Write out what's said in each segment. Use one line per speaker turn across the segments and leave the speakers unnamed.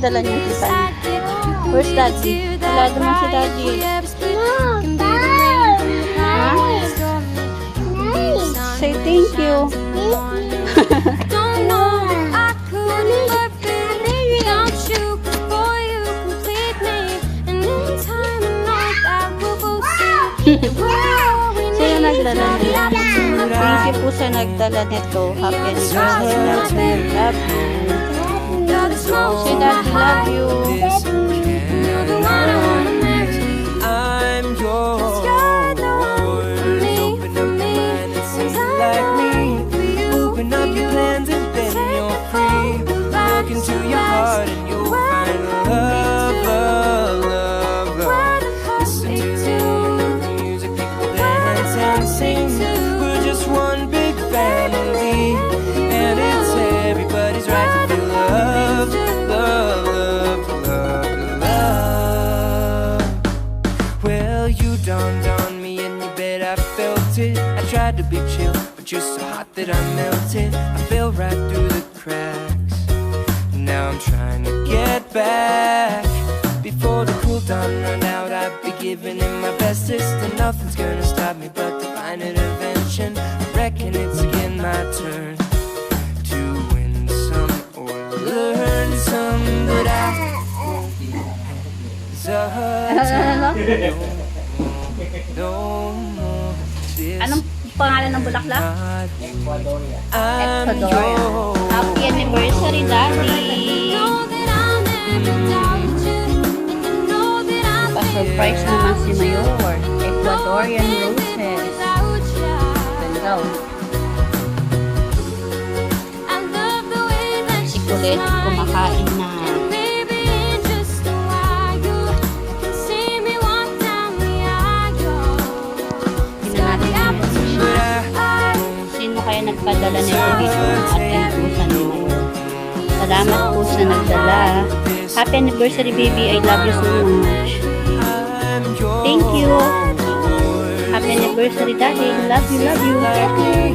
dala niyo si Sunny? Where's Daddy? Wala naman si Daddy. Ha? Say thank you. Sino nagdala niya? Thank you po sa nagdala nito. Happy anniversary. Love you. Say Daddy, love you.
I'm yours. Open up your mind and see like me. Open up your plans and then you're free. Look into your heart and you'll find love, love, love, love. Listen to the music, people dance and sing. We're just one big family, and it's everybody's right to feel love, love, love, love, love. Well, you dawned on me in your bed, I felt it. I tried to be chill, but you're so hot that I melted. I fell right through the cracks. Now I'm trying to get back. Before the cool dawn run out, I'd be giving it my bestest, and nothing's gonna stop me but divine intervention. I reckon it's again my turn to win some or learn some, but I won't be hesitant. No more.
Anong pangalan ng bulaklak?
I'm
Ecuador.
yours.
Happy anniversary, Daddy. Pa-surprise naman si Mayor. Ecuadorian roses. Ganda. Si Colette kumakain na. Sino kaya nagpadala nito dito at pusa ni Mayor? Salamat po sa nagdala. Happy anniversary, baby. I love you so much. Thank you. Happy anniversary, Daddy. Love you, love you.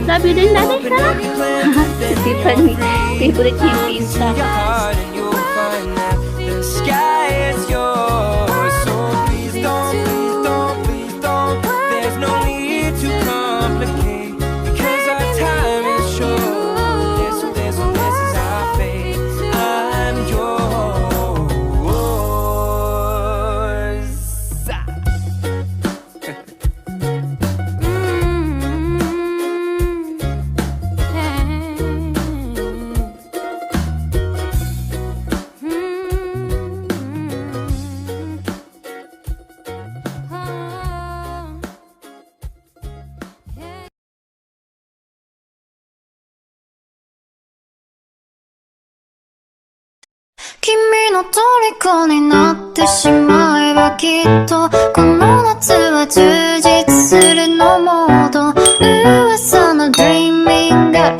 Love you din, Daddy. Si Tiffany. Favorite niya yung pizza.
The sky is yours, so please don't, please don't, please don't. There's no need to complicate, because our time is short. Yes, this is our fate. I'm yours.
"君の虜になってしまえばきっとこの夏は充実するのモード」「噂の Dreaming Girl」